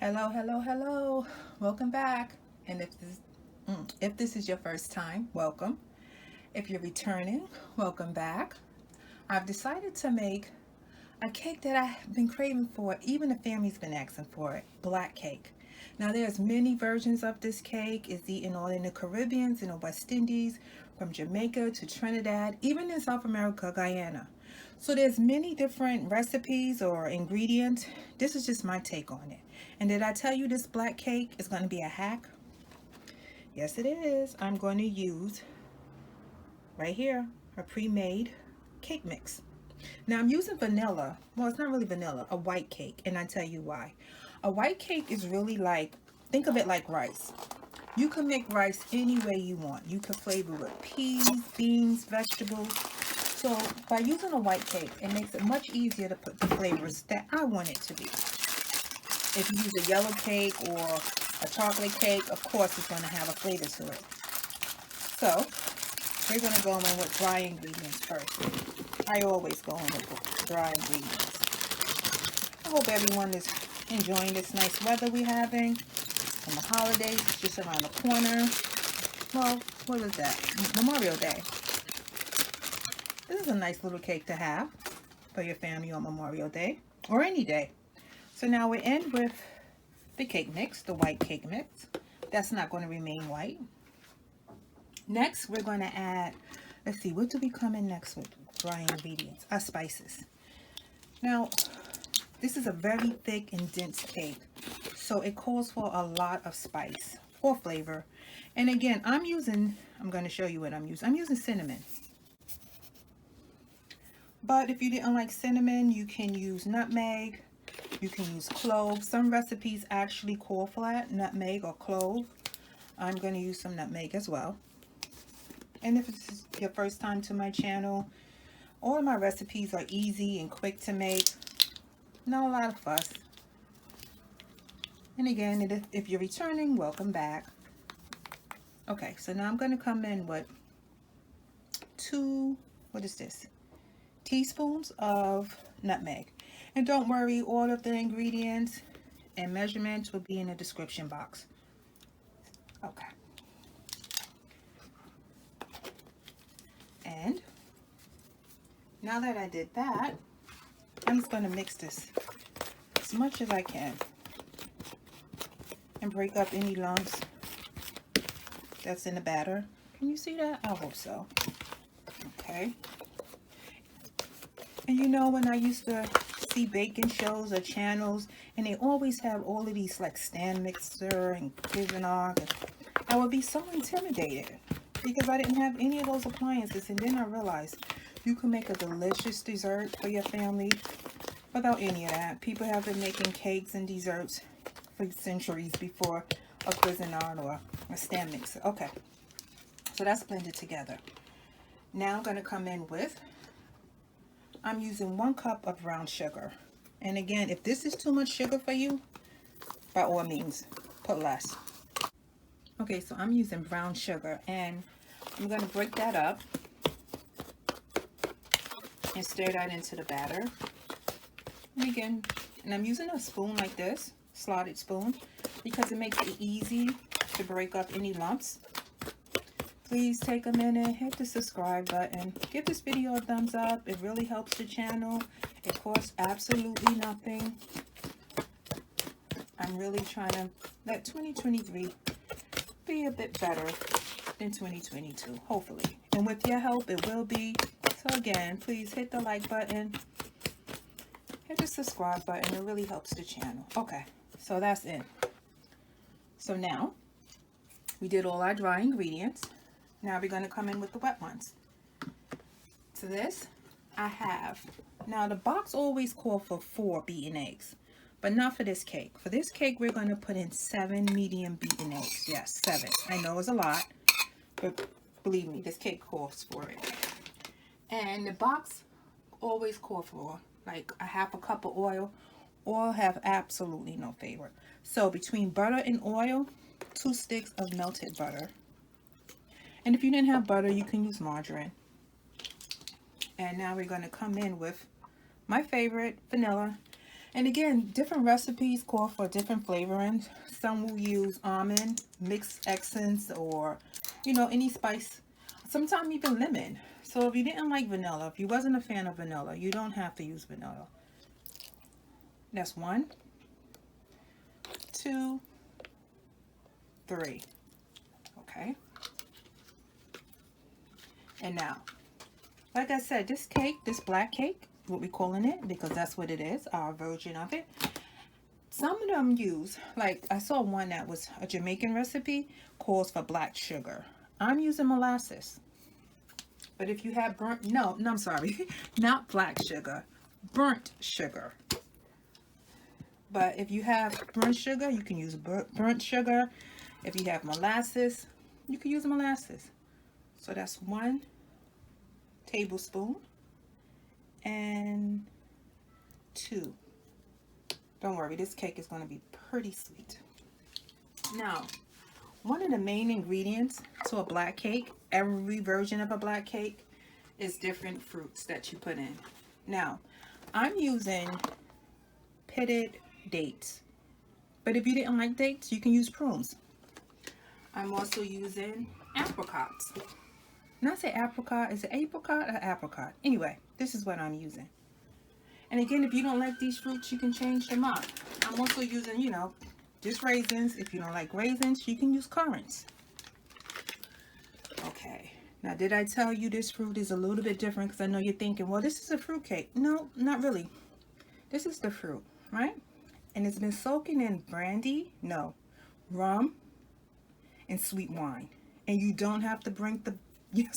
Hello, hello, hello. Welcome back. And if this is your first time, welcome. If you're returning, welcome back. I've decided to make a cake that I've been craving for. Even the family's been asking for it. Black cake. Now there's many versions of this cake. It's eaten all in the Caribbean, in the West Indies, from Jamaica to Trinidad, even in South America, Guyana. So there's many different recipes or ingredients. This is just my take on it. And did I tell you this black cake is going to be a hack? Yes, it is. I'm going to use right here a pre-made cake mix. Now I'm using vanilla. Well, it's not really vanilla, a white cake, and I tell you why. A white cake is really like, think of it like rice. You can make rice any way you want. You can flavor with peas, beans, vegetables. So by using a white cake, it makes it much easier to put the flavors that I want it to be. If you use a yellow cake or a chocolate cake, of course it's going to have a flavor to it. So we're going to go in with dry ingredients first. I always go in with dry ingredients. I hope everyone is enjoying this nice weather we're having. And the holidays is just around the corner. Well, what is that? Memorial Day. This is a nice little cake to have for your family on Memorial Day or any day. So now we're in with the cake mix, the white cake mix. That's not going to remain white. Next, we're going to add, let's see, what do we come in next with? Dry ingredients, our spices. Now, this is a very thick and dense cake, so it calls for a lot of spice or flavor. And again, I'm going to show you what I'm using. I'm using cinnamon. But if you didn't like cinnamon, you can use nutmeg. You can use clove. Some recipes actually call for that, nutmeg or clove. I'm going to use some nutmeg as well. And if this is your first time to my channel, all of my recipes are easy and quick to make. Not a lot of fuss. And again, if you're returning, welcome back. Okay, so now I'm going to come in with what is this? Teaspoons of nutmeg. And don't worry, all of the ingredients and measurements will be in the description box. Okay. And now that I did that, I'm just going to mix this as much as I can and break up any lumps that's in the batter. Can you see that? I hope so. Okay. And you know, when I used to see baking shows or channels, and they always have all of these like stand mixer and Cuisinart, I would be so intimidated because I didn't have any of those appliances. And then I realized you can make a delicious dessert for your family without any of that. People have been making cakes and desserts for centuries before a Cuisinart or a stand mixer. Okay, so that's blended together. Now I'm going to come in with, I'm using 1 cup of brown sugar. And again, if this is too much sugar for you, by all means, put less. Okay, so I'm using brown sugar, and I'm going to break that up and stir that into the batter. And again, and I'm using a spoon like this, slotted spoon, because it makes it easy to break up any lumps. Please take a minute, hit the subscribe button, give this video a thumbs up. It really helps the channel. It costs absolutely nothing. I'm really trying to let 2023 be a bit better than 2022, hopefully. And with your help, it will be. So again, please hit the like button, hit the subscribe button. It really helps the channel. Okay, so that's it. So now, we did all our dry ingredients. Now we're going to come in with the wet ones. To this, I have, now the box always calls for 4 beaten eggs, but not for this cake. For this cake, we're going to put in 7 medium beaten eggs. Yes, 7. I know it's a lot, but believe me, this cake calls for it. And the box always calls for like a 1/2 cup of oil. Oil have absolutely no favorite. So between butter and oil, 2 sticks of melted butter. And if you didn't have butter, you can use margarine. And now we're going to come in with my favorite, vanilla. And again, different recipes call for different flavorings. Some will use almond, mixed essence, or, you know, any spice. Sometimes even lemon. So if you didn't like vanilla, if you wasn't a fan of vanilla, you don't have to use vanilla. That's 1, 2, 3. Okay. And now, like I said, this cake, this black cake, what we're calling it, because that's what it is, our version of it. Some of them use, like I saw one that was a Jamaican recipe, calls for black sugar. I'm using molasses. But if you have burnt, no, I'm sorry, not black sugar, burnt sugar. But if you have burnt sugar, you can use burnt sugar. If you have molasses, you can use molasses. So that's 1 tablespoon and 2. Don't worry, this cake is going to be pretty sweet. Now, one of the main ingredients to a black cake, every version of a black cake, is different fruits that you put in. Now, I'm using pitted dates. But if you didn't like dates, you can use prunes. I'm also using apricots. When I say apricot, is it apricot or apricot? Anyway, this is what I'm using. And again, if you don't like these fruits, you can change them up. I'm also using, you know, just raisins. If you don't like raisins, you can use currants. Okay. Now, did I tell you this fruit is a little bit different? Because I know you're thinking, well, this is a fruit cake. No, not really. This is the fruit, right? And it's been soaking in brandy, no, rum, and sweet wine. And you don't have to break the, you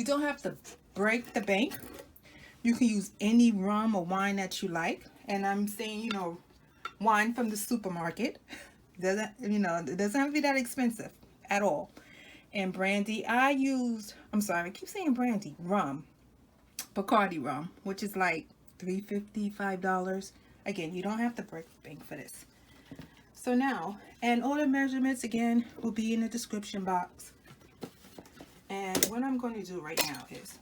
don't have to break the bank. You can use any rum or wine that you like. And I'm saying, you know, wine from the supermarket. Doesn't, you know, it doesn't have to be that expensive at all. And brandy, I used, I keep saying brandy, rum, Bacardi rum, which is like $3.50, $5. Again, you don't have to break the bank for this. So now, and all the measurements again will be in the description box. And what I'm going to do right now is,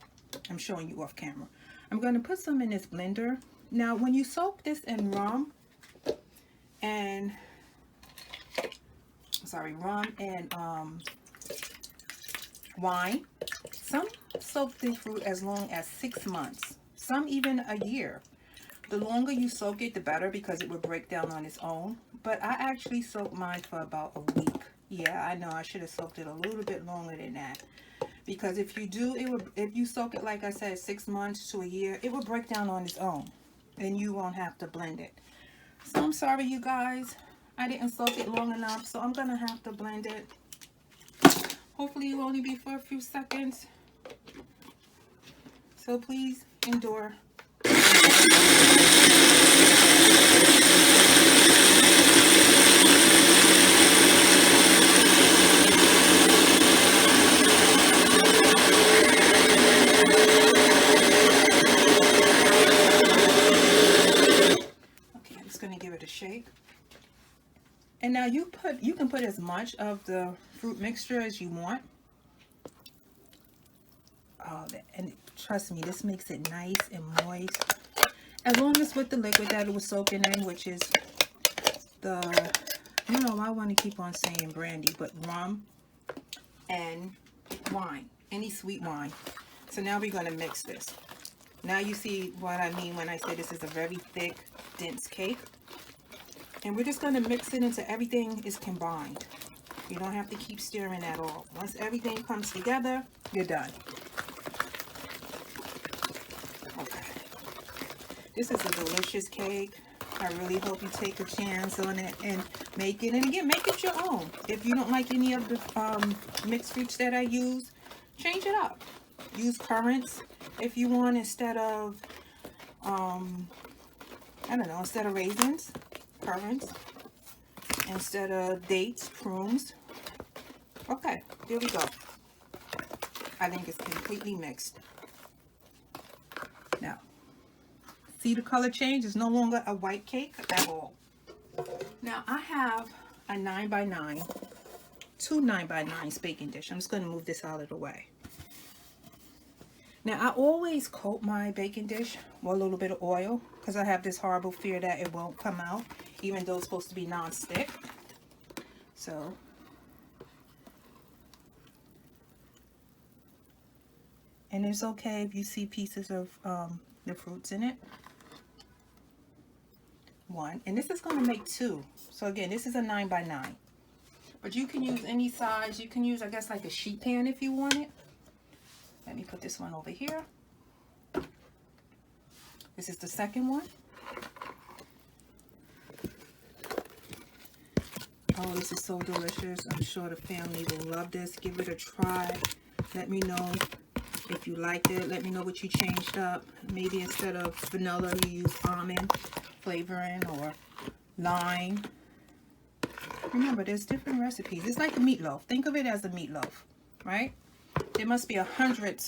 I'm showing you off camera. I'm going to put some in this blender. Now, when you soak this in rum and, rum and wine, some soak the fruit as long as 6 months, some even a year. The longer you soak it, the better, because it will break down on its own. But I actually soaked mine for about a week. Yeah, I know I should have soaked it a little bit longer than that. Because if you do, if you soak it, like I said, 6 months to a year, it will break down on its own. And you won't have to blend it. So I'm sorry, you guys. I didn't soak it long enough, so I'm going to have to blend it. Hopefully it will only be for a few seconds. So please endure. Shake. And now you can put as much of the fruit mixture as you want. Oh, and trust me, this makes it nice and moist. As long as with the liquid that it was soaking in, which is the, I don't know why I want to keep on saying brandy, but rum and wine, any sweet wine. So now we're going to mix this. Now you see what I mean when I say this is a very thick, dense cake. And we're just going to mix it until everything is combined. You don't have to keep stirring at all. Once everything comes together, you're done. Okay. This is a delicious cake. I really hope you take a chance on it and make it. And again, make it your own. If you don't like any of the mixed fruits that I use, change it up. Use currants if you want instead of, I don't know, instead of raisins. Currants instead of dates, prunes. Okay, here we go. I think it's completely mixed. Now, see the color change? It's no longer a white cake at all. Now, I have a 9x9, 2 9x9 baking dish. I'm just going to move this out of the way. Now I always coat my baking dish with a little bit of oil because I have this horrible fear that it won't come out, even though it's supposed to be non-stick. So and it's okay if you see pieces of the fruits in it. One, and this is going to make two. So again, this is a 9 by 9, but you can use any size. You can use, I guess, like a sheet pan if you want it. Let me put this one over here. This is the second one. Oh, this is so delicious. I'm sure the family will love this. Give it a try. Let me know if you liked it. Let me know what you changed up. Maybe instead of vanilla, you use almond flavoring or lime. Remember, there's different recipes. It's like a meatloaf. Think of it as a meatloaf, right? There must be 100,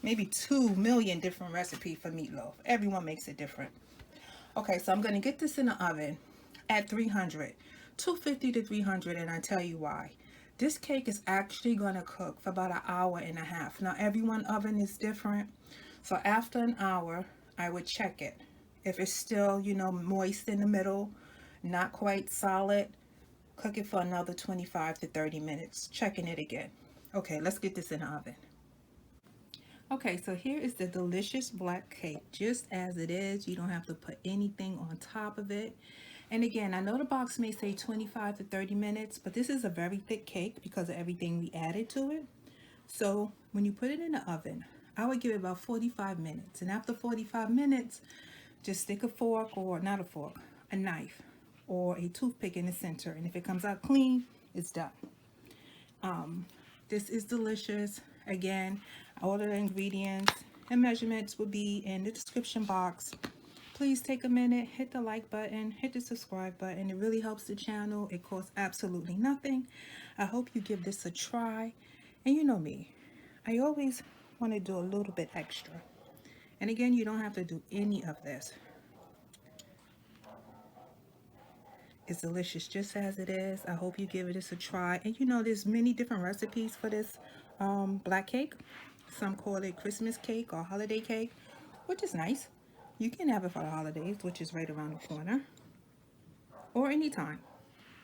maybe 2 million different recipes for meatloaf. Everyone makes it different. Okay, so I'm going to get this in the oven at 300, 250 to 300, and I tell you why. This cake is actually going to cook for about 1.5 hours. Now, everyone's oven is different. So after an hour, I would check it. If it's still, you know, moist in the middle, not quite solid, cook it for another 25 to 30 minutes, checking it again. Okay, let's get this in the oven. Okay, so here is the delicious black cake, just as it is. You don't have to put anything on top of it. And again, I know the box may say 25 to 30 minutes, but this is a very thick cake because of everything we added to it. So when you put it in the oven, I would give it about 45 minutes. And after 45 minutes, just stick a fork, or not a fork, a knife or a toothpick in the center. And if it comes out clean, it's done. This is delicious. Again, all the ingredients and measurements will be in the description box. Please take a minute, hit the like button, hit the subscribe button. It really helps the channel. It costs absolutely nothing. I hope you give this a try. And you know me, I always want to do a little bit extra. And again, you don't have to do any of this. It's delicious just as it is. I hope you give this a try. And you know, there's many different recipes for this black cake. Some call it Christmas cake or holiday cake, which is nice. You can have it for the holidays, which is right around the corner, or anytime.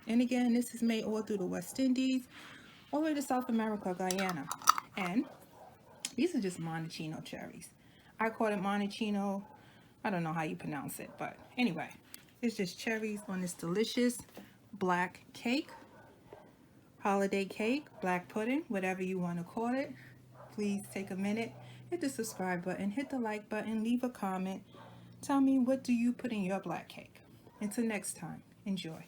And again, this is made all through the West Indies, all the way to South America, Guyana. And these are just Montalcino cherries. I call it Montalcino. I don't know how you pronounce it, but anyway, it's just cherries on this delicious black cake, holiday cake, black pudding, whatever you want to call it. Please take a minute, hit the subscribe button, hit the like button, leave a comment. Tell me, what do you put in your black cake? Until next time, enjoy.